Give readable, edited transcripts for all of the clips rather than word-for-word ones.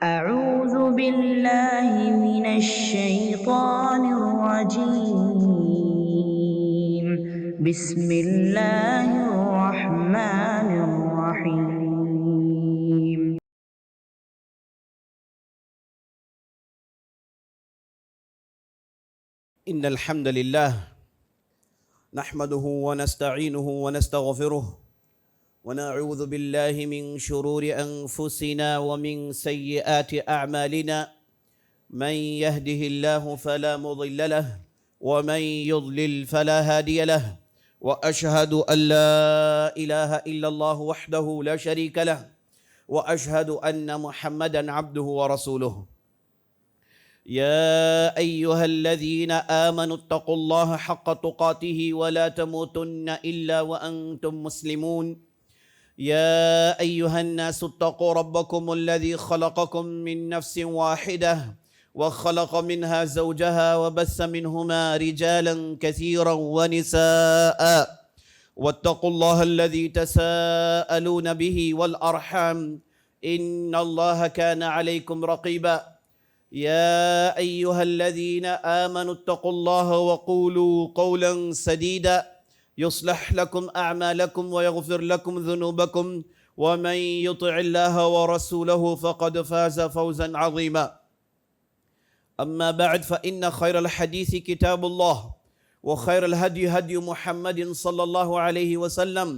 أعوذ بالله من الشيطان الرجيم. بسم الله الرحمن الرحيم. إن الحمد لله نحمده ونستعينه ونستغفره ونعوذ بالله من شرور أنفسنا ومن سيئات أعمالنا من يهده الله فلا مضل له ومن يضلل فلا هادي له وأشهد أن لا إله إلا الله وحده لا شريك له وأشهد أن محمدًا عبده ورسوله. يا أيها الذين آمنوا اتقوا الله حق تقاته ولا تموتن إلا وأنتم مسلمون. يا أيها الناس اتقوا ربكم الذي خلقكم من نفس واحدة وخلق منها زوجها وبث منهما رجالا كثيرا ونساء واتقوا الله الذي تساءلون به والأرحام إن الله كان عليكم رقيبا. يا أيها الذين آمنوا اتقوا الله وقولوا قولا سديدا يصلح لكم أعمالكم ويغفر لكم ذنوبكم ومن يطع الله ورسوله فقد فاز فوزا عظيما. أما بعد فإن خير الحديث كتاب الله وخير الهدي هدي محمد صلى الله عليه وسلم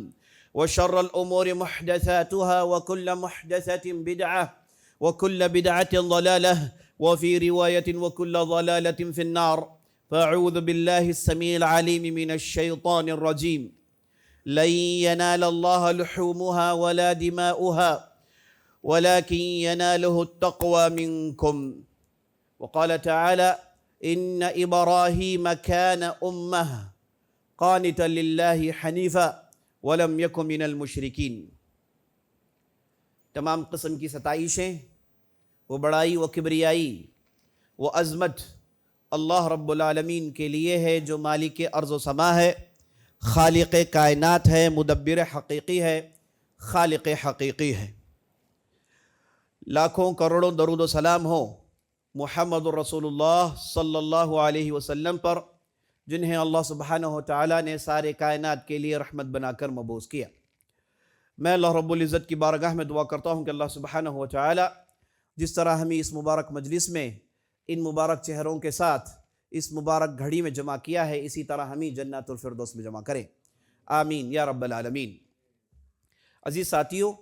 وشر الأمور محدثاتها وكل محدثة بدعة وكل بدعة ضلالة وفي رواية وكل ضلالة في النار. فأعوذ بالله السميع العليم من الشيطان الرجيم. لن ينال الله لحومها ولا دماؤها ولكن يناله التقوى منكم. وقال تعالى إن إبراهيم كان أمة قانتا لله حنيفا ولم يكن من المشركين. تمام قسم کی ستائشیں، وہ بڑائی، وہ کبریائی، وہ عظمت اللہ رب العالمین کے لیے ہے، جو مالک ارض و سما ہے، خالق کائنات ہے، مدبر حقیقی ہے، خالق حقیقی ہے۔ لاکھوں کروڑوں درود و سلام ہو محمد الرسول اللہ صلی اللہ علیہ وسلم پر، جنہیں اللہ سبحانہ و تعالیٰ نے سارے کائنات کے لیے رحمت بنا کر مبعوث کیا۔ میں اللہ رب العزت کی بارگاہ میں دعا کرتا ہوں کہ اللہ سبحانہ و تعالیٰ جس طرح ہمیں اس مبارک مجلس میں ان مبارک چہروں کے ساتھ اس مبارک گھڑی میں جمع کیا ہے، اسی طرح ہمیں جنت الفردوس میں جمع کریں، آمین یا رب العالمین۔ عزیز ساتھیوں،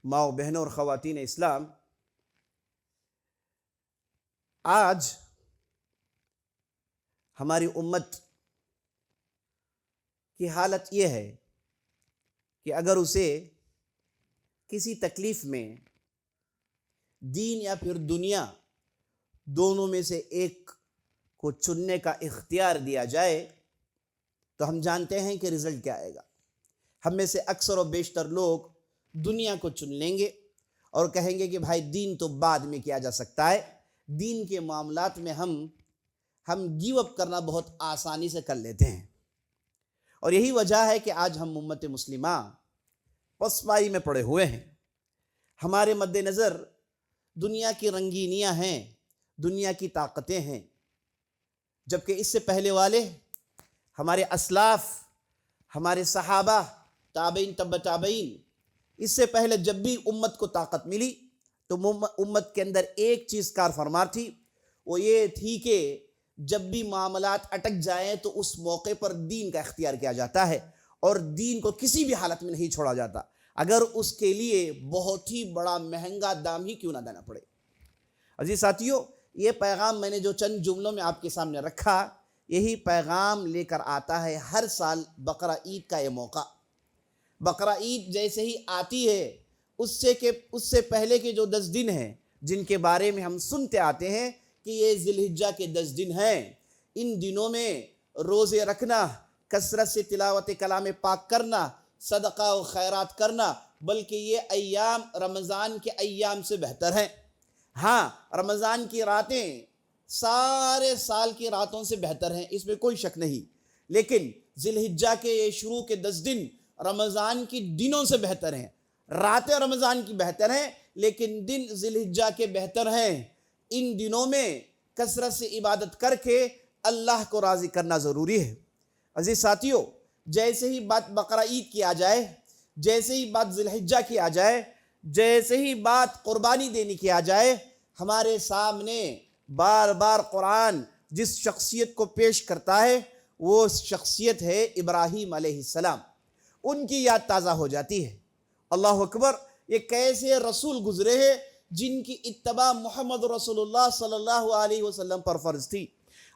ماؤں، بہنوں اور خواتین اسلام، آج ہماری امت کی حالت یہ ہے کہ اگر اسے کسی تکلیف میں دین یا پھر دنیا دونوں میں سے ایک کو چننے کا اختیار دیا جائے تو ہم جانتے ہیں کہ رزلٹ کیا آئے گا۔ ہم میں سے اکثر و بیشتر لوگ دنیا کو چن لیں گے اور کہیں گے کہ بھائی دین تو بعد میں کیا جا سکتا ہے، دین کے معاملات میں ہم گیو اپ کرنا بہت آسانی سے کر لیتے ہیں۔ اور یہی وجہ ہے کہ آج ہم امت مسلمہ پسمائی میں پڑے ہوئے ہیں۔ ہمارے مد نظر دنیا کی رنگینیاں ہیں، دنیا کی طاقتیں ہیں، جبکہ اس سے پہلے والے ہمارے اسلاف، ہمارے صحابہ، تابعین، تبع تابعین، اس سے پہلے جب بھی امت کو طاقت ملی تو امت کے اندر ایک چیز کار فرما تھی، وہ یہ تھی کہ جب بھی معاملات اٹک جائیں تو اس موقع پر دین کا اختیار کیا جاتا ہے اور دین کو کسی بھی حالت میں نہیں چھوڑا جاتا، اگر اس کے لیے بہت ہی بڑا مہنگا دام ہی کیوں نہ دینا پڑے۔ عزیز ساتھیوں، یہ پیغام میں نے جو چند جملوں میں آپ کے سامنے رکھا، یہی پیغام لے کر آتا ہے ہر سال بقرہ عید کا یہ موقع۔ بقرہ عید جیسے ہی آتی ہے، اس سے پہلے کے جو 10 دن ہیں جن کے بارے میں ہم سنتے آتے ہیں کہ یہ ذی الحجہ کے 10 دن ہیں، ان دنوں میں روزے رکھنا، کثرت سے تلاوت کلام پاک کرنا، صدقہ و خیرات کرنا، بلکہ یہ ایام رمضان کے ایام سے بہتر ہیں۔ ہاں، رمضان کی راتیں سارے سال کی راتوں سے بہتر ہیں، اس میں کوئی شک نہیں، لیکن ذی الحجہ کے یہ شروع کے 10 دن رمضان کی دنوں سے بہتر ہیں، راتیں رمضان کی بہتر ہیں، لیکن دن ذی الحجہ کے بہتر ہیں۔ ان دنوں میں کثرت سے عبادت کر کے اللہ کو راضی کرنا ضروری ہے۔ عزیز ساتھیو، جیسے ہی بات بقرہ عید کی آ جائے، جیسے ہی بات ذی الحجہ کی آ جائے، جیسے ہی بات قربانی دینے کی آ جائے، ہمارے سامنے بار بار قرآن جس شخصیت کو پیش کرتا ہے وہ شخصیت ہے ابراہیم علیہ السلام۔ ان کی یاد تازہ ہو جاتی ہے۔ اللہ اکبر، یہ کیسے رسول گزرے ہیں جن کی اتباع محمد رسول اللہ صلی اللہ علیہ وسلم پر فرض تھی۔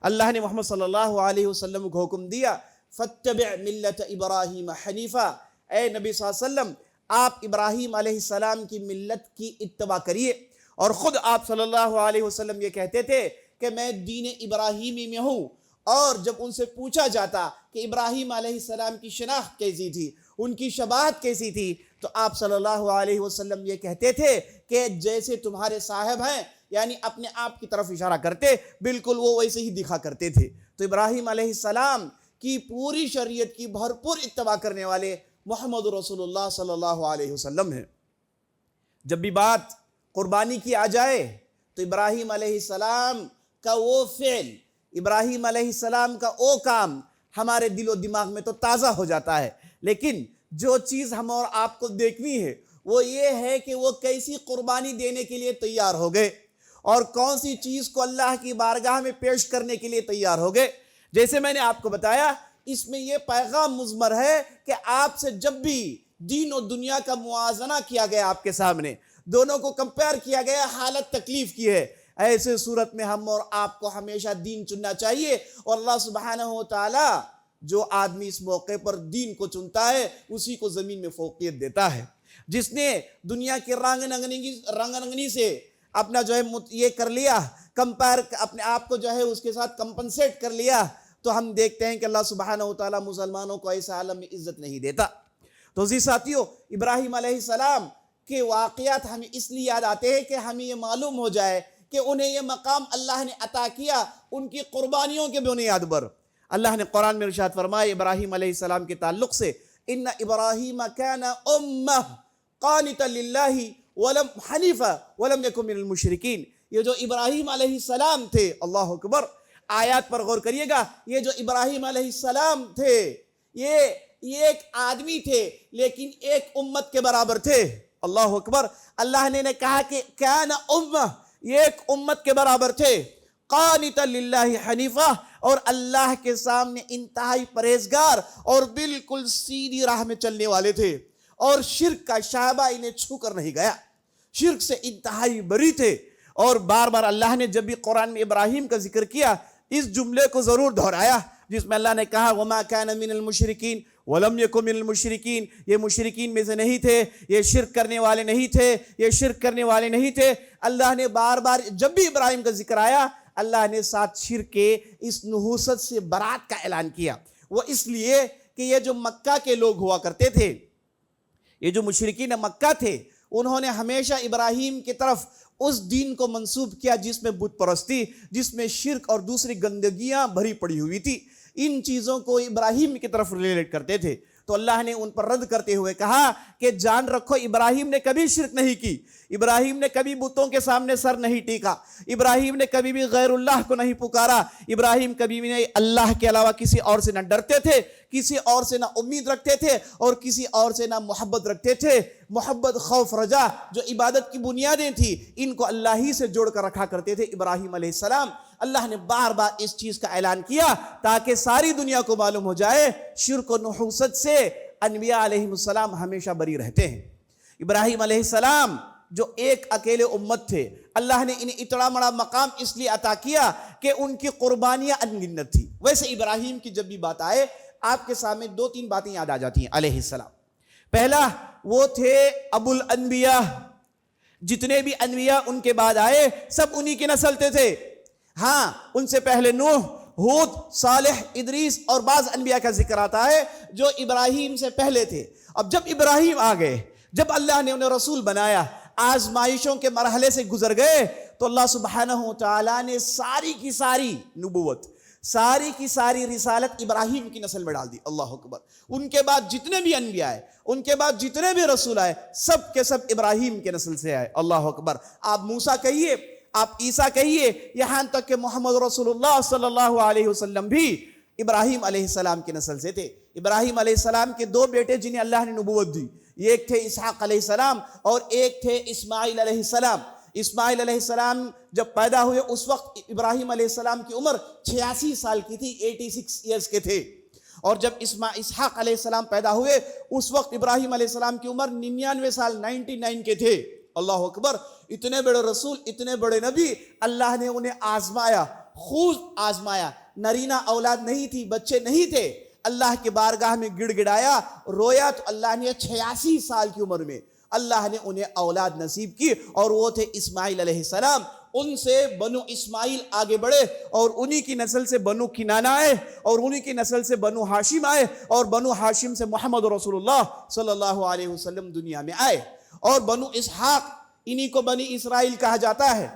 اللہ نے محمد صلی اللہ علیہ وسلم کو حکم دیا، فَاتَّبِعْ مِلَّةَ إِبْرَاهِيمَ حَنِيفًا، اے نبی صلی اللہ علیہ وسلم آپ ابراہیم علیہ السلام کی ملت کی اتباع کریے۔ اور خود آپ صلی اللہ علیہ وسلم یہ کہتے تھے کہ میں دین ابراہیمی میں ہوں۔ اور جب ان سے پوچھا جاتا کہ ابراہیم علیہ السلام کی شناخت کیسی تھی، ان کی شباہت کیسی تھی، تو آپ صلی اللہ علیہ وسلم یہ کہتے تھے کہ جیسے تمہارے صاحب ہیں، یعنی اپنے آپ کی طرف اشارہ کرتے، بالکل وہ ویسے ہی دکھا کرتے تھے۔ تو ابراہیم علیہ السلام کی پوری شریعت کی بھرپور اتباع کرنے والے محمد رسول اللہ صلی اللہ علیہ وسلم ہیں۔ جب بھی بات قربانی کی آ جائے تو ابراہیم علیہ السلام کا وہ فعل، ابراہیم علیہ السلام کا وہ کام ہمارے دل و دماغ میں تو تازہ ہو جاتا ہے، لیکن جو چیز ہم اور آپ کو دیکھنی ہے وہ یہ ہے کہ وہ کیسی قربانی دینے کے لیے تیار ہو گئے اور کون سی چیز کو اللہ کی بارگاہ میں پیش کرنے کے لیے تیار ہو گئے۔ جیسے میں نے آپ کو بتایا، اس میں یہ پیغام مضمر ہے کہ آپ سے جب بھی دین و دنیا کا موازنہ کیا گیا، آپ کے سامنے دونوں کو کمپیئر کیا گیا، حالت تکلیف کی ہے، ایسے صورت میں ہم اور آپ کو ہمیشہ دین چننا چاہیے۔ اور اللہ سبحانہ و تعالی جو آدمی اس موقع پر دین کو چنتا ہے اسی کو زمین میں فوقیت دیتا ہے۔ جس نے دنیا کی رنگ رنگنی سے اپنا جو ہے یہ کر لیا، کمپیئر اپنے آپ کو جو ہے اس کے ساتھ کمپنسیٹ کر لیا، تو ہم دیکھتے ہیں کہ اللہ سبحانہ و تعالی مسلمانوں کو ایسا عالم میں عزت نہیں دیتا۔ تو عزیز ساتھیو، ابراہیم علیہ السلام کے واقعات ہمیں اس لیے یاد آتے ہیں کہ ہمیں یہ معلوم ہو جائے کہ انہیں یہ مقام اللہ نے عطا کیا ان کی قربانیوں کے بنیاد پر۔ اللہ نے قرآن میں ارشاد فرمایا ابراہیم علیہ السلام کے تعلق سے، ان ابراہیم کان امہ قانتا للہ حنیفا ولم یکن من المشرکین۔ یہ جو ابراہیم علیہ السلام تھے، اللہ اکبر، آیات پر غور کریے گا، یہ جو ابراہیم علیہ السلام تھے یہ ایک آدمی تھے لیکن ایک امت کے برابر تھے۔ اللہ اکبر، اللہ نے کہا کہ کان امہ، یہ ایک امت کے برابر تھے، قانتا للہ حنیفہ، اور اللہ کے سامنے انتہائی پرہیزگار اور بالکل سیدھی راہ میں چلنے والے تھے، اور شرک کا شعبہ انہیں چھو کر نہیں گیا، شرک سے انتہائی بری تھے۔ اور بار بار اللہ نے جب بھی قرآن میں ابراہیم کا ذکر کیا اس جملے کو ضرور دہرایا، جس میں اللہ نے کہا وَمَا كَانَ مِنَ الْمُشْرِكِينَ وَلَمْ يَكُنْ مِنَ الْمُشْرِكِينَ، یہ مشرکین میں سے نہیں تھے، یہ شرک کرنے والے نہیں تھے، یہ شرک کرنے والے نہیں تھے۔ اللہ نے بار بار جب بھی ابراہیم کا ذکر آیا، اللہ نے ساتھ شرک کے اس نحوست سے برات کا اعلان کیا۔ وہ اس لیے کہ یہ جو مکہ کے لوگ ہوا کرتے تھے، یہ جو مشرکین مکہ تھے، انہوں نے ہمیشہ ابراہیم کی طرف اس دین کو منسوب کیا جس میں بت پرستی، جس میں شرک اور دوسری گندگیاں بھری پڑی ہوئی تھی۔ ان چیزوں کو ابراہیم کی طرف ریلیٹ کرتے تھے، تو اللہ نے ان پر رد کرتے ہوئے کہا کہ جان رکھو ابراہیم نے کبھی شرک نہیں کی، ابراہیم نے کبھی بتوں کے سامنے سر نہیں ٹیکا، ابراہیم نے کبھی بھی غیر اللہ کو نہیں پکارا، ابراہیم کبھی بھی اللہ کے علاوہ کسی اور سے نہ ڈرتے تھے، کسی اور سے نہ امید رکھتے تھے، اور کسی اور سے نہ محبت رکھتے تھے۔ محبت، خوف، رجا جو عبادت کی بنیادیں تھیں، ان کو اللہ ہی سے جوڑ کر رکھا کرتے تھے ابراہیم علیہ السلام۔ اللہ نے بار بار اس چیز کا اعلان کیا تاکہ ساری دنیا کو معلوم ہو جائے شرک و نحوست سے انبیاء علیہ السلام ہمیشہ بری رہتے ہیں۔ ابراہیم علیہ السلام جو ایک اکیلے امت تھے، اللہ نے انہیں اتنا بڑا مقام اس لیے عطا کیا کہ ان کی قربانیاں انگنت تھی۔ ویسے ابراہیم کی جب بھی بات آئے آپ کے سامنے دو تین باتیں یاد آ جاتی ہیں علیہ السلام۔ پہلا، وہ تھے ابو الانبیاء، جتنے بھی انبیاء ان کے بعد آئے سب انہی کی نسل تھے۔ ہاں، ان سے پہلے نوح، ہود، صالح، ادریس اور بعض انبیاء کا ذکر آتا ہے جو ابراہیم سے پہلے تھے۔ اب جب ابراہیم آ گئے، جب اللہ نے انہیں رسول بنایا، آزمائشوں کے مرحلے سے گزر گئے، تو اللہ سبحانہ و تعالیٰ نے ساری کی ساری نبوت، ساری کی ساری رسالت ابراہیم کی نسل میں ڈال دی. اللہ اکبر. ان کے بعد جتنے بھی انبیاء آئے, ان کے بعد جتنے بھی رسول آئے, سب کے سب ابراہیم کے نسل سے آئے. اللہ اکبر. آپ موسیٰ کہیے, آپ عیسیٰ کہیے, یہاں تک کہ محمد رسول اللہ صلی اللہ علیہ وسلم بھی ابراہیم علیہ السلام کی نسل سے تھے. ابراہیم علیہ السلام کے دو بیٹے جنہیں اللہ نے نبوت دی, ایک تھے اسحاق علیہ السلام اور ایک تھے اسماعیل علیہ السلام. اسماعیل علیہ السلام جب پیدا ہوئے اس وقت ابراہیم علیہ السلام کی عمر 86 سال کی تھی, 86 ایئرز کے تھے. اور جب اسحاق علیہ السلام پیدا ہوئے اس وقت ابراہیم علیہ السلام کی عمر 99 سال 99 کے تھے. اللہ اکبر. اتنے بڑے رسول, اتنے بڑے نبی, اللہ نے انہیں آزمایا, خوب آزمایا. نرینہ اولاد نہیں تھی, بچے نہیں تھے. اللہ کے بارگاہ میں گڑ گڑایا, رویا, تو اللہ نے 86 سال کی عمر میں اللہ نے انہیں اولاد نصیب کی, اور وہ تھے اسماعیل علیہ السلام. ان سے بنو اسماعیل آگے بڑھے, اور انہی کی نسل سے بنو کنانہ آئے, اور انہی کی نسل سے بنو ہاشم آئے, اور بنو ہاشم سے محمد رسول اللہ صلی اللہ علیہ وسلم دنیا میں آئے. اور بنو اسحاق, انہی کو بنی اسرائیل کہا جاتا ہے.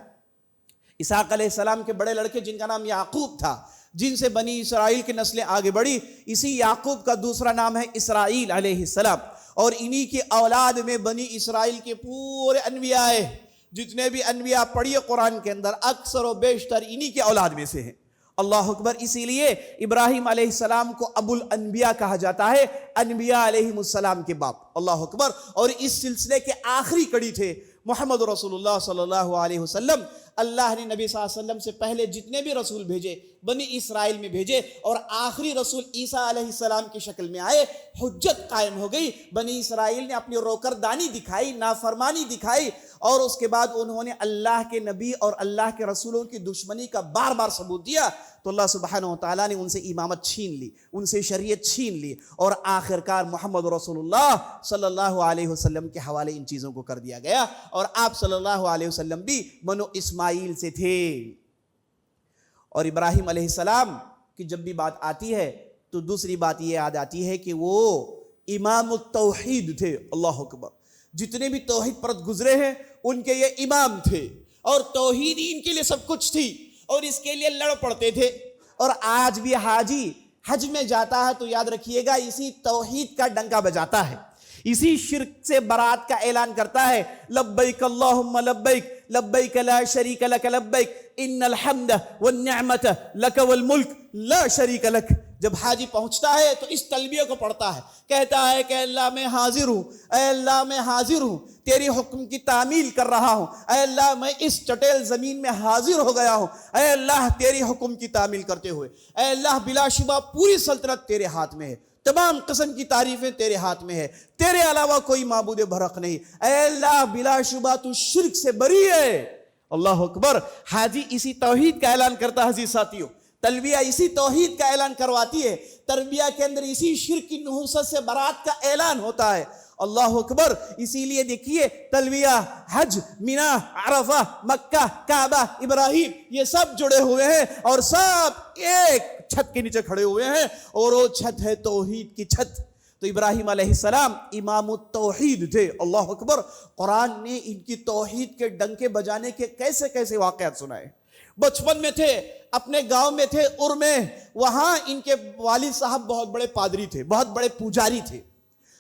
اسحاق علیہ السلام کے بڑے لڑکے جن کا نام یعقوب تھا, جن سے بنی اسرائیل کی نسلیں آگے بڑھی, اسی یعقوب کا دوسرا نام ہے اسرائیل علیہ السلام. اور انہی کی اولاد میں بنی اسرائیل کے پورے انبیاء آئے. جتنے بھی انبیاء پڑھیے قرآن کے اندر, اکثر و بیشتر انہی کے اولاد میں سے ہیں. اللہ اکبر. اسی لیے ابراہیم علیہ السلام کو ابو الانبیاء کہا جاتا ہے, انبیاء علیہ السلام کے باپ. اللہ اکبر. اور اس سلسلے کے آخری کڑی تھے محمد رسول اللہ صلی اللہ علیہ وسلم. اللہ نے نبی صلی اللہ علیہ وسلم سے پہلے جتنے بھی رسول بھیجے بنی اسرائیل میں بھیجے, اور آخری رسول عیسیٰ علیہ السلام کی شکل میں آئے. حجت قائم ہو گئی. بنی اسرائیل نے اپنی روکردانی دکھائی, نافرمانی دکھائی, اور اس کے بعد انہوں نے اللہ کے نبی اور اللہ کے رسولوں کی دشمنی کا بار بار ثبوت دیا. تو اللہ سبحانہ و تعالیٰ نے ان سے امامت چھین لی, ان سے شریعت چھین لی, اور آخرکار محمد رسول اللہ صلی اللہ علیہ وسلم کے حوالے ان چیزوں کو کر دیا گیا. اور آپ صلی اللہ علیہ وسلم بھی بنو اسماعیل سے تھے. اور ابراہیم علیہ السلام کی جب بھی بات آتی ہے تو دوسری بات یہ یاد آتی ہے کہ وہ امام التوحید تھے. اللہ اکبر. جتنے بھی توحید پرت گزرے ہیں ان کے یہ امام تھے, اور توحید ہی ان کے لیے سب کچھ تھی, اور اس کے لیے لڑ پڑتے تھے. اور آج بھی حاجی حج میں جاتا ہے تو یاد رکھیے گا اسی توحید کا ڈنکا بجاتا ہے, اسی شرک سے برات کا اعلان کرتا ہے. لبیک اللہم لبیک لبیک لا شریک لک لبیک ان الحمد والنعمت لک والملک لا شریک لک. جب حاجی پہنچتا ہے تو اس تلبیہ کو پڑھتا ہے, کہتا ہے کہ اللہ میں حاضر ہوں, اے اللہ میں حاضر ہوں, تیری حکم کی تعمیل کر رہا ہوں, اے اللہ میں اس چٹیل زمین میں حاضر ہو گیا ہوں, اے اللہ تیری حکم کی تعمیل کرتے ہوئے, اے اللہ بلا شبہ پوری سلطنت تیرے ہاتھ میں ہے, تمام قسم کی تعریفیں تیرے ہاتھ میں ہے, تیرے علاوہ کوئی معبود برحق نہیں, اے اللہ بلا شبہ تو شرک سے بری ہے. اللہ اکبر. حاجی اسی توحید کا اعلان کرتا ہے. عزیز ساتھیوں, تلبیہ اسی توحید کا اعلان کرواتی ہے, تربیہ کے اندر اسی شرک کی نحوست سے برات کا اعلان ہوتا ہے. اللہ اکبر. اسی لیے دیکھیے تلبیہ, حج, مینا, عرفہ, مکہ, کعبہ, ابراہیم, یہ سب جڑے ہوئے ہیں اور سب ایک چھت کے نیچے کھڑے ہوئے ہیں, اور وہ چھت ہے توحید کی چھت. تو ابراہیم علیہ السلام امام التوحید تھے. اللہ اکبر. قرآن نے ان کی توحید کے ڈنکے بجانے کے کیسے کیسے واقعات سنائے. بچپن میں تھے, اپنے گاؤں میں تھے ار میں, وہاں ان کے والد صاحب بہت بڑے پادری تھے, بہت بڑے پوجاری تھے,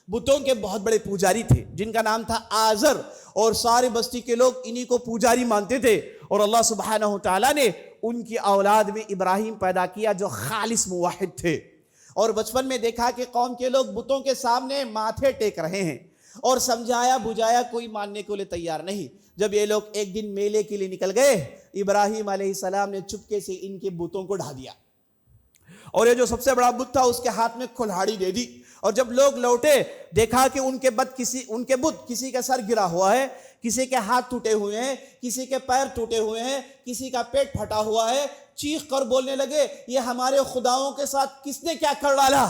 بتوں کے بہت بڑے پوجاری تھے, جن کا نام تھا آزر, اور سارے بستی کے لوگ انہی کو پوجاری مانتے تھے. اور اللہ سبحانہ و تعالیٰ نے ان کی اولاد میں ابراہیم پیدا کیا جو خالص موحد تھے. اور بچپن میں دیکھا کہ قوم کے لوگ بتوں کے سامنے ماتھے ٹیک رہے ہیں, اور سمجھایا بجھایا کوئی ماننے کو لے تیار نہیں. جب یہ لوگ ایک دن میلے کے لیے نکل گئے, ابراہیم علیہ السلام نے چپکے سے ان کے بتوں کو ڈھا دیا, اور یہ جو سب سے بڑا بت تھا اس کے ہاتھ میں کھلہاڑی دے دی. اور جب لوگ لوٹے دیکھا کہ ان کے بت کسی کا سر گرا ہوا ہے, کسی کے ہاتھ ٹوٹے ہوئے ہیں, کسی کے پیر ٹوٹے ہوئے ہیں, کسی کا پیٹ پھٹا ہوا ہے. چیخ کر بولنے لگے یہ ہمارے خداؤں کے ساتھ کس نے کیا کر ڈالا.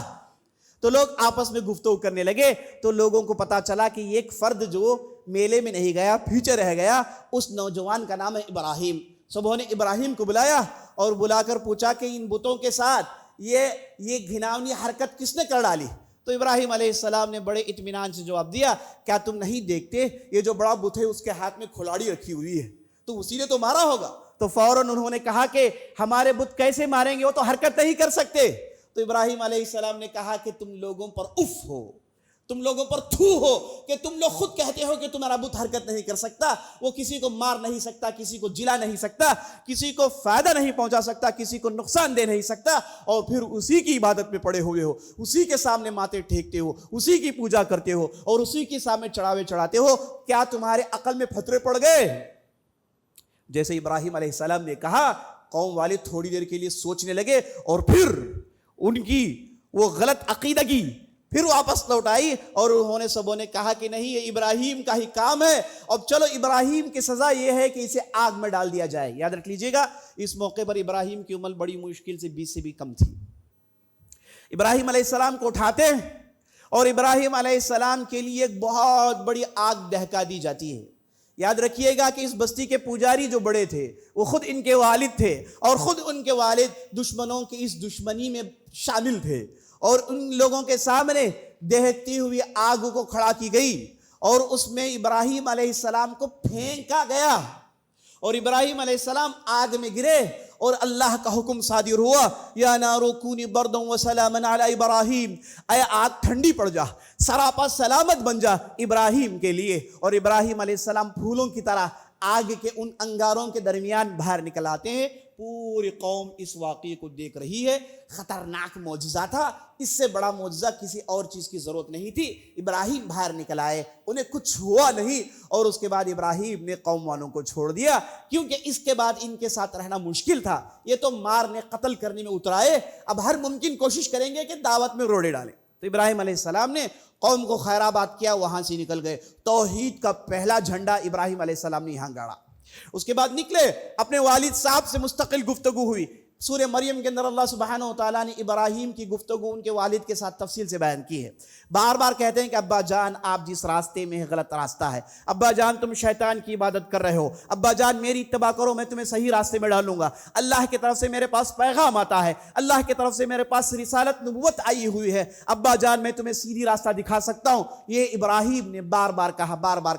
تو لوگ آپس میں گفتگو کرنے لگے. تو لوگوں کو پتا چلا کہ یہ ایک فرد جو میلے میں نہیں گیا, پیچھے رہ گیا, اس نوجوان کا نام ہے ابراہیم. صبح نے ابراہیم کو بلایا اور بلا کر پوچھا کہ ان بتوں کے ساتھ یہ گھناونی حرکت کس نے کر ڈالی. تو ابراہیم علیہ السلام نے بڑے اطمینان سے جواب دیا, کیا تم نہیں دیکھتے یہ جو بڑا بت ہے اس کے ہاتھ میں کھلاڑی رکھی ہوئی ہے, تو اسی نے تو مارا ہوگا. تو فوراً انہوں نے کہا کہ ہمارے بت کیسے ماریں گے، وہ تو حرکت نہیں کر سکتے۔ تو ابراہیم علیہ السلام نے کہا کہ تم لوگوں پر اف ہو، تم لوگوں پر تھو ہو کہ تم لوگ خود کہتے ہو کہ تمہارا بت حرکت نہیں کر سکتا، وہ کسی کو مار نہیں سکتا، کسی کو جلا نہیں سکتا، کسی کو فائدہ نہیں پہنچا سکتا، کسی کو نقصان دے نہیں سکتا، اور پھر اسی کی عبادت میں پڑے ہوئے ہو، اسی کے سامنے ماتھے ٹھیکتے ہو، اسی کی پوجا کرتے ہو اور اسی کے سامنے چڑھاوے چڑھاتے ہو، کیا تمہارے عقل میں پھترے پڑ گئے؟ جیسے ابراہیم علیہ السلام نے کہا، قوم والے تھوڑی دیر کے لیے سوچنے لگے اور پھر ان کی وہ غلط عقیدگی پھر واپس لوٹ آئی، اور انہوں نے سبوں نے کہا کہ نہیں، یہ ابراہیم کا ہی کام ہے، اب چلو ابراہیم کی سزا یہ ہے کہ اسے آگ میں ڈال دیا جائے۔ یاد رکھ لیجئے گا، اس موقع پر ابراہیم کی عمر بڑی مشکل سے 20 سے بھی کم تھی۔ ابراہیم علیہ السلام کو اٹھاتے ہیں اور ابراہیم علیہ السلام کے لیے ایک بہت بڑی آگ دہکا دی جاتی ہے۔ یاد رکھیے گا کہ اس بستی کے پجاری جو بڑے تھے وہ خود ان کے والد تھے، اور خود ان کے والد دشمنوں کی اس دشمنی میں شامل تھے، اور ان لوگوں کے سامنے دہکتی ہوئی آگ کو کھڑا کی گئی اور اس میں ابراہیم علیہ السلام کو پھینکا گیا، اور ابراہیم علیہ السلام آگ میں گرے اور اللہ کا حکم صادر ہوا، یا نار کونی بردا وسلاما علی ابراہیم، اے آگ ٹھنڈی پڑ جا، سراپا سلامت بن جا ابراہیم کے لیے۔ اور ابراہیم علیہ السلام پھولوں کی طرح آگ کے ان انگاروں کے درمیان باہر نکل آتے ہیں۔ پوری قوم اس واقعے کو دیکھ رہی ہے، خطرناک معجزہ تھا، اس سے بڑا معجزہ کسی اور چیز کی ضرورت نہیں تھی۔ ابراہیم باہر نکل آئے، انہیں کچھ ہوا نہیں، اور اس کے بعد ابراہیم نے قوم والوں کو چھوڑ دیا، کیونکہ اس کے بعد ان کے ساتھ رہنا مشکل تھا۔ یہ تو مارنے قتل کرنے میں اترائے، اب ہر ممکن کوشش کریں گے کہ دعوت میں روڑے ڈالیں۔ تو ابراہیم علیہ السلام نے قوم کو خیرآباد کیا، وہاں سے نکل گئے، توحید کا پہلا جھنڈا ابراہیم علیہ السلام نے یہاں گاڑا۔ اس کے بعد نکلے، اپنے والد صاحب سے مستقل گفتگو ہوئی۔ سورہ مریم کے اندر اللہ سبحانہ وتعالیٰ نے ابراہیم کی گفتگو ان کے والد کے ساتھ تفصیل سے بیان کی ہے۔ بار بار کہتے ہیں کہ ابا جان آپ جس راستے میں غلط راستہ ہے، ابا جان تم شیطان کی عبادت کر رہے ہو، ابا جان میری اتباع کرو، میں تمہیں صحیح راستے میں ڈالوں گا، اللہ کی طرف سے میرے پاس پیغام آتا ہے، اللہ کی طرف سے میرے پاس رسالت نبوت آئی ہوئی ہے، ابا جان میں تمہیں سیدھی راستہ دکھا سکتا ہوں۔ یہ ابراہیم نے بار بار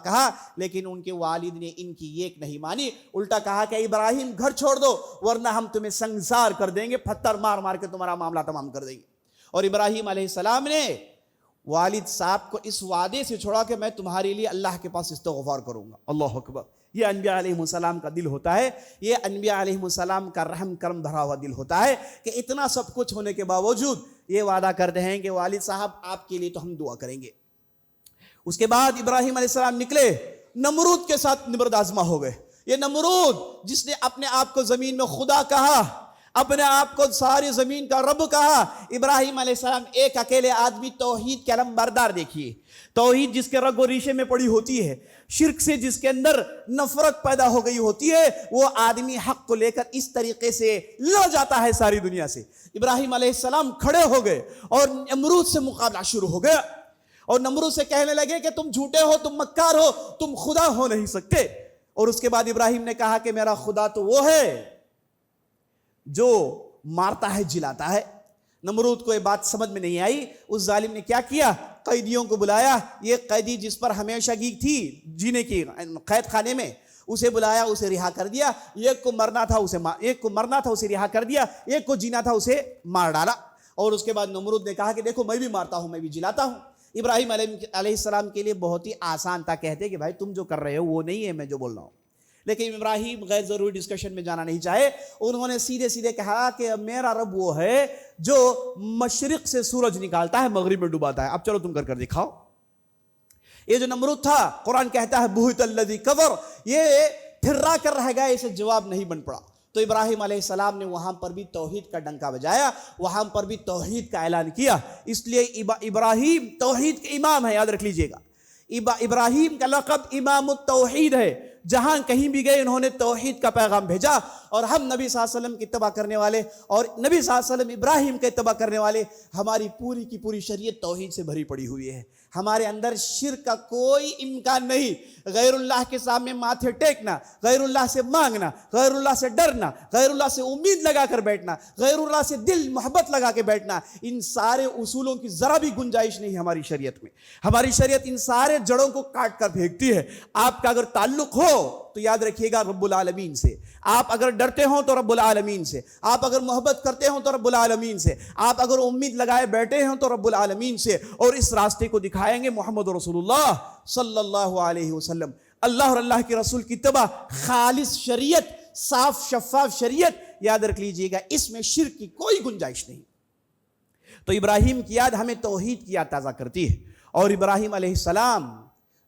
کہا، لیکن ان کے والد نے ان کی ایک نہیں مانی، الٹا کہا کہ ابراہیم گھر چھوڑ دو ورنہ ہم تمہیں سنگسار کر دیں گے، پتھر مار مار کے تمہارا معاملہ تمام کر دیں گے۔ اور ابراہیم علیہ السلام نے والد صاحب کو اس وعدے سے چھوڑا کہ میں تمہارے لیے اللہ کے پاس استغفار کروں گا۔ اللہ اکبر! یہ انبیاء علیہ السلام کا دل ہوتا ہے، یہ انبیاء علیہ السلام کا رحم کرم بھرا ہوا دل ہوتا ہے کہ اتنا سب کچھ ہونے کے باوجود یہ وعدہ کرتے ہیں کہ والد صاحب آپ کے لیے تو ہم دعا کریں گے۔ اس کے بعد ابراہیم علیہ السلام نکلے، نمرود کے ساتھ نبرد آزما ہو گئے۔ یہ نمرود جس نے اپنے آپ کو زمین میں خدا کہا، اپنے آپ کو ساری زمین کا رب کہا، ابراہیم علیہ السلام ایک اکیلے آدمی توحید کے علم بردار دیکھیے، توحید جس کے رگ و ریشے میں پڑی ہوتی ہے، شرک سے جس کے اندر نفرت پیدا ہو گئی ہوتی ہے، وہ آدمی حق کو لے کر اس طریقے سے لڑ جاتا ہے ساری دنیا سے۔ ابراہیم علیہ السلام کھڑے ہو گئے اور نمرود سے مقابلہ شروع ہو گیا، اور نمرود سے کہنے لگے کہ تم جھوٹے ہو، تم مکار ہو، تم خدا ہو نہیں سکتے۔ اور اس کے بعد ابراہیم نے کہا کہ میرا خدا تو وہ ہے جو مارتا ہے جلاتا ہے۔ نمرود کو یہ بات سمجھ میں نہیں آئی، اس ظالم نے کیا کیا، قیدیوں کو بلایا، یہ قیدی جس پر ہمیشہ کی تھی جینے کی قید خانے میں، اسے بلایا، اسے رہا کر دیا، ایک کو مرنا تھا اسے رہا کر دیا، ایک کو جینا تھا اسے مار ڈالا۔ اور اس کے بعد نمرود نے کہا کہ دیکھو میں بھی مارتا ہوں، میں بھی جلاتا ہوں۔ ابراہیم علیہ السلام کے لیے بہت ہی آسان تھا، کہتے کہ بھائی تم جو کر رہے ہو وہ نہیں ہے میں جو بول رہا ہوں، لیکن ابراہیم غیر ضروری ڈسکشن میں جانا نہیں چاہے، انہوں نے سیدھے سیدھے کہا کہ میرا رب وہ ہے جو مشرق سے سورج نکالتا ہے مغرب میں ڈوباتا ہے، اب چلو تم کر دکھاؤ۔ یہ جو نمرود تھا، قرآن کہتا ہے بہت الذی کفر، یہ پھرا کر رہ گیا، اسے جواب نہیں بن پڑا۔ تو ابراہیم علیہ السلام نے وہاں پر بھی توحید کا ڈنکا بجایا، وہاں پر بھی توحید کا اعلان کیا۔ اس لیے ابراہیم توحید کے امام ہے، یاد رکھ لیجئے گا، ابراہیم کا لقب امام التوحید ہے۔ جہاں کہیں بھی گئے انہوں نے توحید کا پیغام بھیجا، اور ہم نبی صلی اللہ علیہ وسلم کی اتباع کرنے والے اور نبی صلی اللہ علیہ وسلم ابراہیم کے اتباع کرنے والے، ہماری پوری کی پوری شریعت توحید سے بھری پڑی ہوئی ہے۔ ہمارے اندر شرک کا کوئی امکان نہیں، غیر اللہ کے سامنے ماتھے ٹیکنا، غیر اللہ سے مانگنا، غیر اللہ سے ڈرنا، غیر اللہ سے امید لگا کر بیٹھنا، غیر اللہ سے دل محبت لگا کے بیٹھنا، ان سارے اصولوں کی ذرا بھی گنجائش نہیں ہماری شریعت میں۔ ہماری شریعت ان سارے جڑوں کو کاٹ کر پھینکتی ہے۔ آپ کا اگر تعلق ہو تو یاد رکھیے گا رب العالمین سے. آپ اگر ڈرتے ہوں تو رب العالمین سے. آپ اگر محبت کرتے ہوں تو رب العالمین سے. آپ اگر امید لگائے بیٹھے ہوں تو رب العالمین سے. اور اس راستے کو دکھائیں گے محمد رسول اللہ صلی اللہ علیہ وسلم. اللہ اور اللہ کے رسول کی اتباع، خالص شریعت، صاف شفاف شریعت. یاد رکھ لیجئے گا اس میں شرک کی کوئی گنجائش نہیں. تو ابراہیم کی یاد ہمیں توحید کی یاد تازہ کرتی ہے. اور ابراہیم علیہ السلام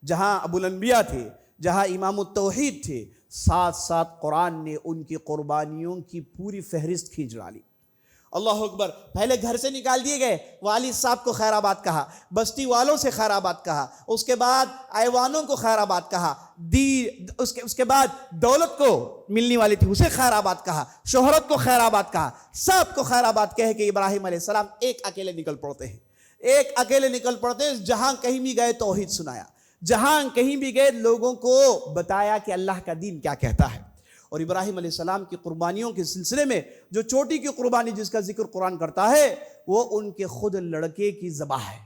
جہاں ابو الانبیاء تھے، جہاں امام التوحید تھے، ساتھ ساتھ قرآن نے ان کی قربانیوں کی پوری فہرست کھینچ ڈالی. اللہ اکبر. پہلے گھر سے نکال دیے گئے، والد صاحب کو خیر آباد کہا، بستی والوں سے خیر آباد کہا، اس کے بعد ایوانوں کو خیر آباد کہا، اس کے بعد دولت کو ملنے والی تھی اسے خیر آباد کہا، شہرت کو خیر آباد کہا، سب کو خیر آباد کہہ کہ ابراہیم علیہ السلام ایک اکیلے نکل پڑتے ہیں. ایک اکیلے نکل پڑتے ہیں. جہاں کہیں بھی گئے توحید سنایا، جہاں کہیں بھی گئے لوگوں کو بتایا کہ اللہ کا دین کیا کہتا ہے. اور ابراہیم علیہ السلام کی قربانیوں کے سلسلے میں جو چھوٹی کی قربانی جس کا ذکر قرآن کرتا ہے وہ ان کے خود لڑکے کی ذبح ہے.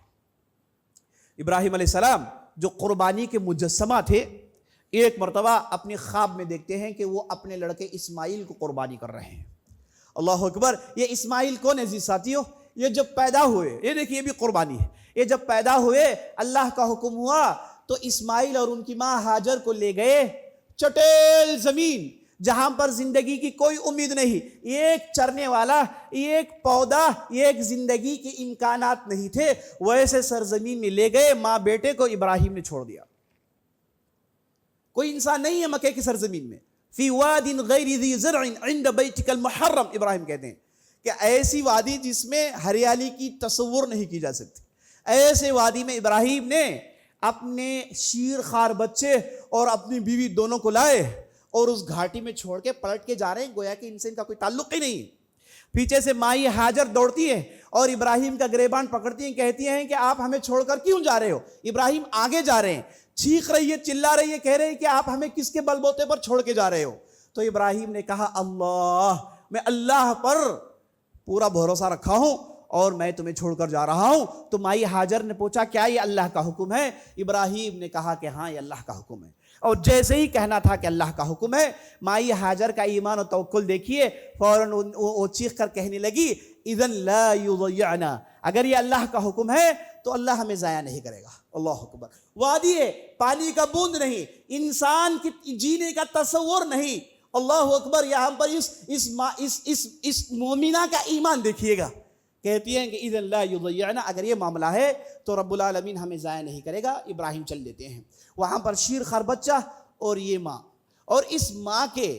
ابراہیم علیہ السلام جو قربانی کے مجسمہ تھے، ایک مرتبہ اپنی خواب میں دیکھتے ہیں کہ وہ اپنے لڑکے اسماعیل کو قربانی کر رہے ہیں. اللہ اکبر. یہ اسماعیل کون ہے عزیز ساتھیوں؟ یہ جب پیدا ہوئے، یہ دیکھیے یہ بھی قربانی ہے. یہ جب پیدا ہوئے اللہ کا حکم ہوا تو اسماعیل اور ان کی ماں ہاجر کو لے گئے چٹیل زمین جہاں پر زندگی کی کوئی امید نہیں، ایک چرنے والا، ایک پودا، ایک زندگی کے امکانات نہیں تھے. ویسے سرزمین میں لے گئے. ماں بیٹے کو ابراہیم نے چھوڑ دیا. کوئی انسان نہیں ہے مکے کی سرزمین میں. فی واد غیر ذی زرع عند بیتک المحرم، ابراہیم کہتے ہیں کہ ایسی وادی جس میں ہریالی کی تصور نہیں کی جا سکتی. ایسے وادی میں ابراہیم نے اپنے شیر خار بچے اور اپنی بیوی دونوں کو لائے اور اس گھاٹی میں چھوڑ کے پلٹ کے جا رہے ہیں گویا کہ ان سے ان کا کوئی تعلق ہی نہیں. پیچھے سے مائی ہاجر دوڑتی ہے اور ابراہیم کا گریبان پکڑتی ہیں، کہتی ہیں کہ آپ ہمیں چھوڑ کر کیوں جا رہے ہو؟ ابراہیم آگے جا رہے ہیں، چیخ رہی ہے، چلا رہی ہے، کہہ رہے ہیں کہ آپ ہمیں کس کے بل بوتے پر چھوڑ کے جا رہے ہو؟ تو ابراہیم نے کہا اللہ، میں اللہ پر پورا بھروسہ رکھا ہوں اور میں تمہیں چھوڑ کر جا رہا ہوں. تو مائی ہاجر نے پوچھا کیا یہ اللہ کا حکم ہے؟ ابراہیم نے کہا کہ ہاں یہ اللہ کا حکم ہے. اور جیسے ہی کہنا تھا کہ اللہ کا حکم ہے، مائی ہاجر کا ایمان و توکل دیکھیے، فوراً وہ چیخ کر کہنے لگی اذن لا یضیعنا، اگر یہ اللہ کا حکم ہے تو اللہ ہمیں ضائع نہیں کرے گا. اللہ اکبر. وادی ہے، پانی کا بوند نہیں، انسان کی جینے کا تصور نہیں. اللہ اکبر. یہاں پر اس مومنہ کا ایمان دیکھیے گا. کہتی ہیں کہ اذن لا یضیعنا، اگر یہ معاملہ ہے تو رب العالمین ہمیں ضائع نہیں کرے گا. ابراہیم چل لیتے ہیں. وہاں پر شیر خر بچہ اور یہ ماں، اور اس ماں کے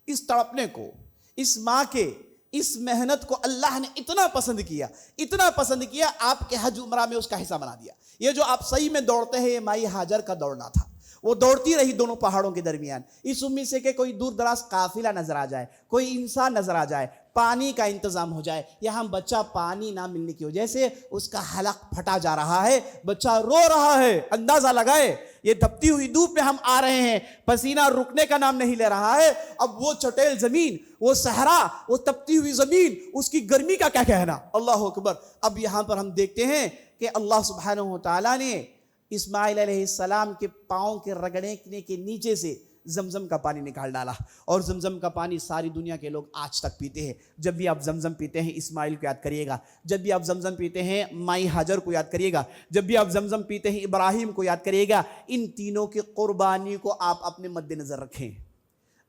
اس تڑپنے کو، اس ماں کے اس محنت کو اللہ نے اتنا پسند کیا، اتنا پسند کیا، آپ کے حج عمرہ میں اس کا حصہ بنا دیا. یہ جو آپ صحیح میں دوڑتے ہیں یہ مائی ہاجر کا دوڑنا تھا. وہ دوڑتی رہی دونوں پہاڑوں کے درمیان اس امید سے کہ کوئی دور دراز قافلہ نظر آ جائے، کوئی انسان نظر آ جائے، پانی کا انتظام ہو جائے. یہاں بچہ پانی نہ ملنے کی وجہ سے اس کا حلق پھٹا جا رہا ہے، بچہ رو رہا ہے. اندازہ لگائے یہ تپتی ہوئی دھوپ میں ہم آ رہے ہیں، پسینہ رکنے کا نام نہیں لے رہا ہے. اب وہ چٹیل زمین، وہ صحرا، وہ تپتی ہوئی زمین، اس کی گرمی کا کیا کہنا. اللہ اکبر. اب یہاں پر ہم دیکھتے ہیں کہ اللہ سبحانہ و تعالیٰ نے اسماعیل علیہ السلام کے پاؤں کے رگڑنے کے نیچے سے زمزم کا پانی نکال ڈالا. اور زمزم کا پانی ساری دنیا کے لوگ آج تک پیتے ہیں. جب بھی آپ زمزم پیتے ہیں اسماعیل کو یاد کریے گا. جب بھی آپ زمزم پیتے ہیں مائی ہاجر کو یاد کریے گا. جب بھی آپ زمزم پیتے ہیں ابراہیم کو یاد کریے گا. ان تینوں کی قربانی کو آپ اپنے مد نظر رکھیں.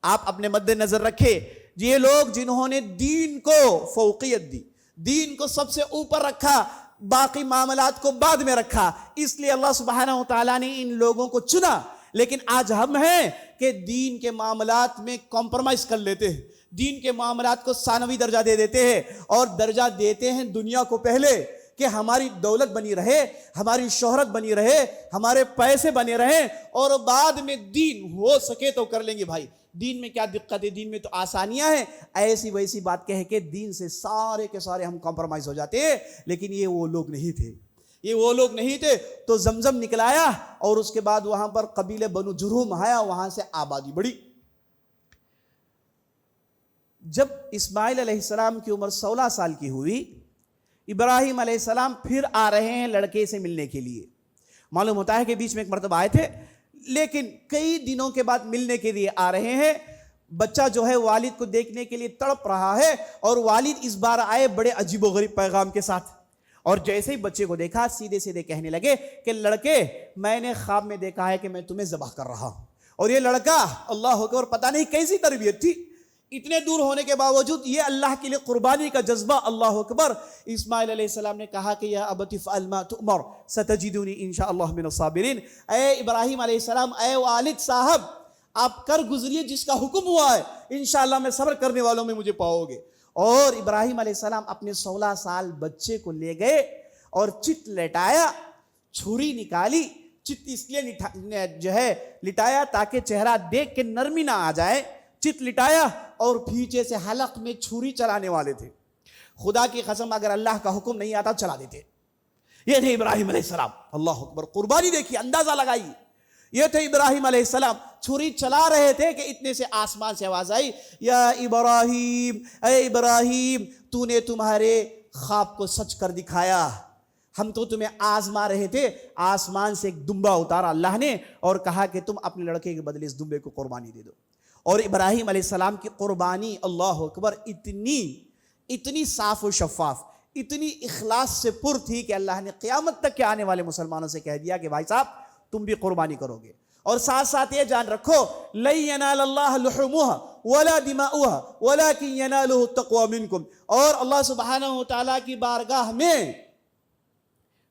آپ اپنے مد نظر رکھیں. یہ لوگ جنہوں نے دین کو فوقیت دی، دین کو سب سے اوپر رکھا، باقی معاملات کو بعد میں رکھا، اس لیے اللہ سبحانہ و تعالیٰ نے ان لوگوں کو چنا. لیکن آج ہم ہیں کہ دین کے معاملات میں کمپرومائز کر لیتے ہیں، دین کے معاملات کو ثانوی درجہ دے دیتے ہیں اور درجہ دیتے ہیں دنیا کو پہلے، کہ ہماری دولت بنی رہے، ہماری شہرت بنی رہے، ہمارے پیسے بنے رہیں، اور بعد میں دین ہو سکے تو کر لیں گے. بھائی دین میں کیا دقت ہے؟ دین میں تو آسانیاں ہیں. ایسی ویسی بات کہہ کے دین سے سارے کے سارے ہم کمپرومائز ہو جاتے ہیں. لیکن یہ وہ لوگ نہیں تھے، یہ وہ لوگ نہیں تھے. تو زمزم نکلایا اور اس کے بعد وہاں پر قبیلے بنو جرہم آیا، وہاں سے آبادی بڑھی. جب اسماعیل علیہ السلام کی عمر 16 سال کی ہوئی، ابراہیم علیہ السلام پھر آ رہے ہیں لڑکے سے ملنے کے لیے. معلوم ہوتا ہے کہ بیچ میں ایک مرتبہ آئے تھے، لیکن کئی دنوں کے بعد ملنے کے لیے آ رہے ہیں. بچہ جو ہے والد کو دیکھنے کے لیے تڑپ رہا ہے اور والد اس بار آئے بڑے عجیب و غریب پیغام کے ساتھ. اور جیسے ہی بچے کو دیکھا سیدھے سیدھے کہنے لگے کہ لڑکے میں نے خواب میں دیکھا ہے کہ میں تمہیں ذبح کر رہا ہوں. اور یہ لڑکا اللہ اکبر پتہ نہیں کیسی تربیت تھی, اتنے دور ہونے کے باوجود یہ اللہ کے لیے قربانی کا جذبہ, اللہ اکبر. اسماعیل علیہ السلام نے کہا کہ یا ابت افعل ما تؤمر ستجدنی انشاءاللہ من الصابرین. اے ابراہیم علیہ السلام, اے والد صاحب, آپ کر گزریے جس کا حکم ہوا ہے, انشاءاللہ میں صبر کرنے والوں میں مجھے پاؤ گے. اور ابراہیم علیہ السلام اپنے 16 سال بچے کو لے گئے اور چت لٹایا, چھری نکالی. چت اس لیے جو ہے لٹایا تاکہ چہرہ دیکھ کے نرمی نہ آ جائے. چت لٹایا اور پیچھے سے حلق میں چھری چلانے والے تھے. خدا کی قسم اگر اللہ کا حکم نہیں آتا چلا دیتے. یہ تھے ابراہیم علیہ السلام. اللہ اکبر, قربانی دیکھیے, اندازہ لگائیے. یہ تھے ابراہیم علیہ السلام, چھری چلا رہے تھے کہ اتنے سے آسمان سے آواز آئی, یا ابراہیم, اے ابراہیم, تو نے تمہارے خواب کو سچ کر دکھایا. ہم تو تمہیں آزما رہے تھے. آسمان سے ایک دمبا اتارا اللہ نے اور کہا کہ تم اپنے لڑکے کے بدلے اس دمبے کو قربانی دے دو. اور ابراہیم علیہ السلام کی قربانی اللہ اکبر اتنی صاف و شفاف, اتنی اخلاص سے پر تھی کہ اللہ نے قیامت تک کے آنے والے مسلمانوں سے کہہ دیا کہ بھائی صاحب تم بھی قربانی کرو گے. اور ساتھ ساتھ یہ جان رکھو, لن ینال اللہ لحومها ولا دماؤها ولكن ینالہ التقوی منکم. اور اللہ سبحانہ وتعالیٰ کی بارگاہ میں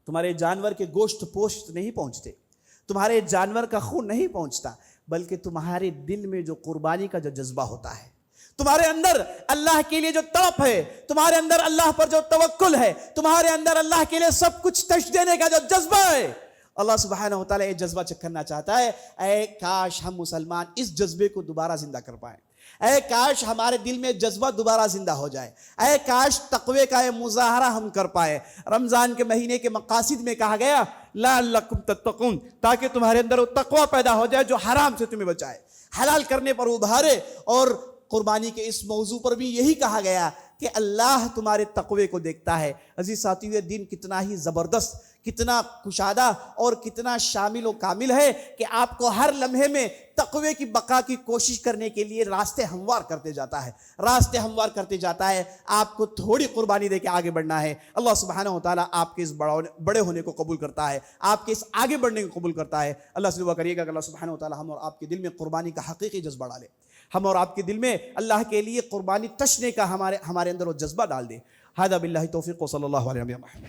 تمہارے جانور کے گوشت پوشت نہیں پہنچتے, تمہارے جانور کا خون نہیں پہنچتا, بلکہ تمہارے دل میں جو قربانی کا جو جذبہ ہوتا ہے, تمہارے اندر اللہ کے لیے جو تڑپ ہے, تمہارے اندر اللہ پر جو توکل ہے, تمہارے اندر اللہ کے لیے سب کچھ تش دینے کا جو جذبہ ہے, اللہ سبحانہ وتعالیٰ یہ جذبہ چیک کرنا چاہتا ہے. اے کاش ہم مسلمان اس جذبے کو دوبارہ زندہ کر پائیں. اے کاش ہمارے دل میں جذبہ دوبارہ زندہ ہو جائے. اے کاش تقوی کا یہ مظاہرہ ہم کر پائے. رمضان کے مہینے کے مقاصد میں کہا گیا لعلکم تتقون, تاکہ تمہارے اندر وہ تقوی پیدا ہو جائے جو حرام سے تمہیں بچائے, حلال کرنے پر ابھارے. اور قربانی کے اس موضوع پر بھی یہی کہا گیا کہ اللہ تمہارے تقوی کو دیکھتا ہے. عزیز ساتھیو, یہ دین کتنا ہی زبردست, کتنا کشادہ اور کتنا شامل و کامل ہے کہ آپ کو ہر لمحے میں تقوی کی بقا کی کوشش کرنے کے لیے راستے ہموار کرتے جاتا ہے, راستے ہموار کرتے جاتا ہے. آپ کو تھوڑی قربانی دے کے آگے بڑھنا ہے. اللہ سبحانہ وتعالیٰ آپ کے اس بڑے ہونے کو قبول کرتا ہے, آپ کے اس آگے بڑھنے کو قبول کرتا ہے. اللہ سے دعا کریے گا کہ اللہ سبحانہ وتعالیٰ ہم اور آپ کے دل میں قربانی کا حقیقی جذبہ ڈالے, ہم اور آپ کے دل میں اللہ کے لیے قربانی تشنے کا ہمارے اندر وہ جذبہ ڈال دے. ھذا باللہ توفیق و صلی اللہ علیہ وسلم.